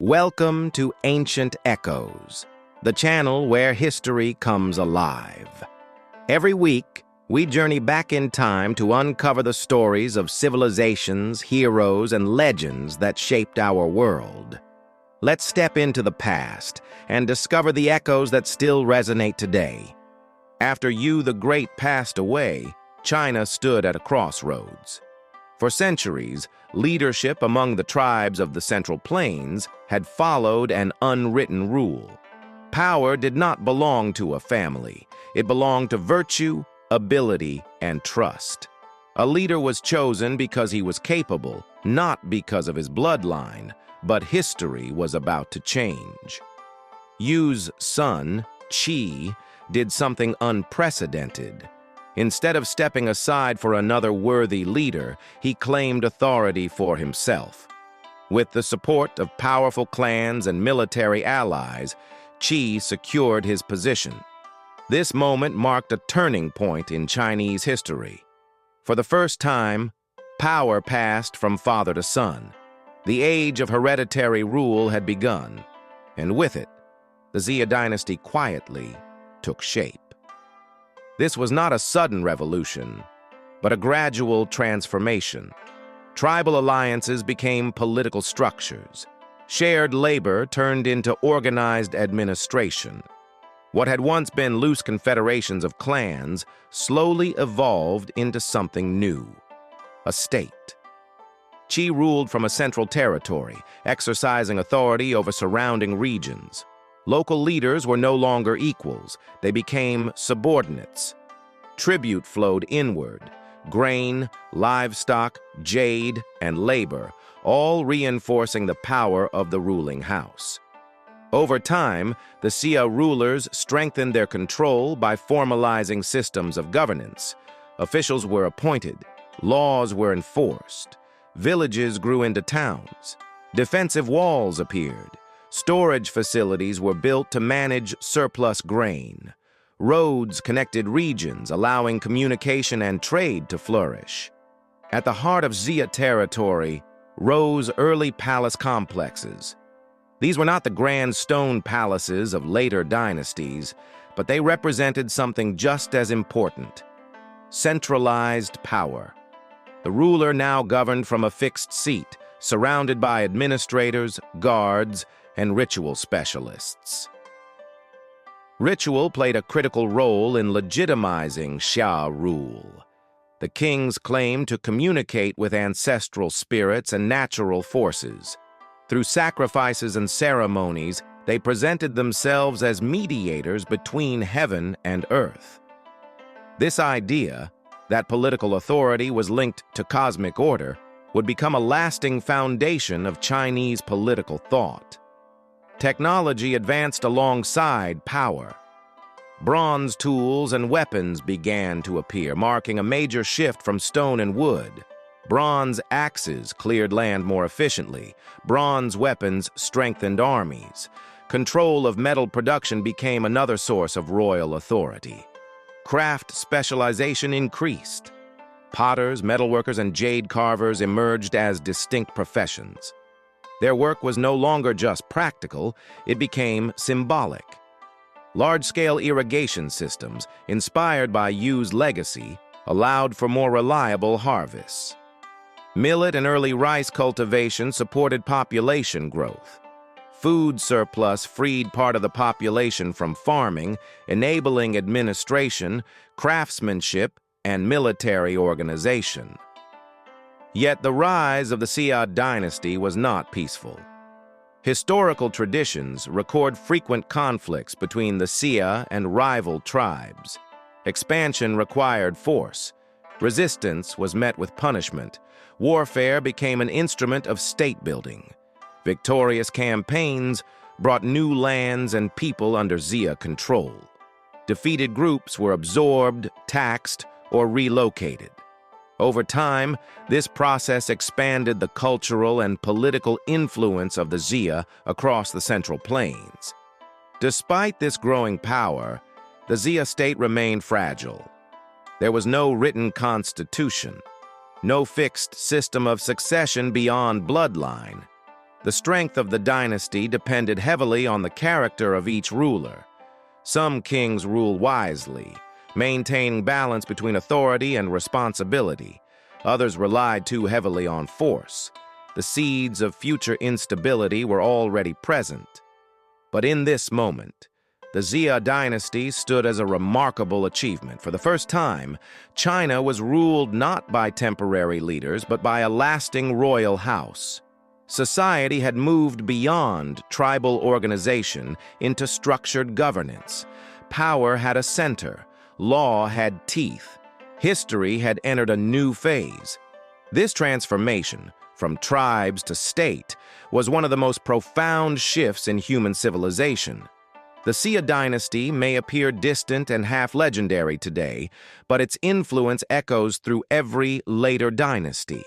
Welcome to Ancient Echoes, the channel where history comes alive. Every week, we journey back in time to uncover the stories of civilizations, heroes, and legends that shaped our world. Let's step into the past and discover the echoes that still resonate today. After Yu the Great passed away, China stood at a crossroads. For centuries, leadership among the tribes of the Central Plains had followed an unwritten rule. Power did not belong to a family. It belonged to virtue, ability, and trust. A leader was chosen because he was capable, not because of his bloodline, but history was about to change. Yu's son, Qi, did something unprecedented. Instead of stepping aside for another worthy leader, he claimed authority for himself. With the support of powerful clans and military allies, Qi secured his position. This moment marked a turning point in Chinese history. For the first time, power passed from father to son. The age of hereditary rule had begun, and with it, the Xia Dynasty quietly took shape. This was not a sudden revolution, but a gradual transformation. Tribal alliances became political structures. Shared labor turned into organized administration. What had once been loose confederations of clans slowly evolved into something new: a state. Qi ruled from a central territory, exercising authority over surrounding regions. Local leaders were no longer equals. They became subordinates. Tribute flowed inward: grain, livestock, jade, and labor, all reinforcing the power of the ruling house. Over time, the Xia rulers strengthened their control by formalizing systems of governance. Officials were appointed, laws were enforced, villages grew into towns, defensive walls appeared, storage facilities were built to manage surplus grain. Roads connected regions, allowing communication and trade to flourish. At the heart of Xia territory rose early palace complexes. These were not the grand stone palaces of later dynasties, but they represented something just as important: centralized power. The ruler now governed from a fixed seat, surrounded by administrators, guards, and ritual specialists. Ritual played a critical role in legitimizing Xia rule. The kings claimed to communicate with ancestral spirits and natural forces. Through sacrifices and ceremonies, they presented themselves as mediators between heaven and earth. This idea, that political authority was linked to cosmic order, would become a lasting foundation of Chinese political thought. Technology advanced alongside power. Bronze tools and weapons began to appear, marking a major shift from stone and wood. Bronze axes cleared land more efficiently. Bronze weapons strengthened armies. Control of metal production became another source of royal authority. Craft specialization increased. Potters, metalworkers, and jade carvers emerged as distinct professions. Their work was no longer just practical, it became symbolic. Large-scale irrigation systems, inspired by Yu's legacy, allowed for more reliable harvests. Millet and early rice cultivation supported population growth. Food surplus freed part of the population from farming, enabling administration, craftsmanship, and military organization. Yet the rise of the Xia dynasty was not peaceful. Historical traditions record frequent conflicts between the Xia and rival tribes. Expansion required force. Resistance was met with punishment. Warfare became an instrument of state building. Victorious campaigns brought new lands and people under Xia control. Defeated groups were absorbed, taxed, or relocated. Over time, this process expanded the cultural and political influence of the Xia across the Central Plains. Despite this growing power, the Xia state remained fragile. There was no written constitution, no fixed system of succession beyond bloodline. The strength of the dynasty depended heavily on the character of each ruler. Some kings ruled wisely, maintaining balance between authority and responsibility. Others relied too heavily on force. The seeds of future instability were already present. But in this moment, the Xia Dynasty stood as a remarkable achievement. For the first time, China was ruled not by temporary leaders, but by a lasting royal house. Society had moved beyond tribal organization into structured governance. Power had a center. Law had teeth. History had entered a new phase. This transformation, from tribes to state, was one of the most profound shifts in human civilization. The Xia Dynasty may appear distant and half-legendary today, but its influence echoes through every later dynasty.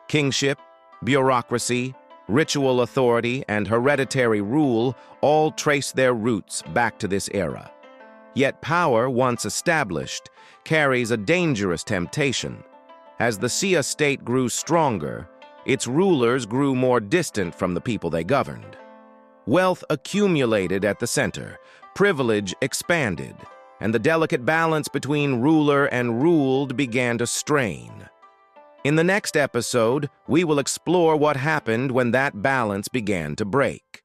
Kingship, bureaucracy, ritual authority, and hereditary rule all trace their roots back to this era. Yet power, once established, carries a dangerous temptation. As the Xia state grew stronger, its rulers grew more distant from the people they governed. Wealth accumulated at the center, privilege expanded, and the delicate balance between ruler and ruled began to strain. In the next episode, we will explore what happened when that balance began to break.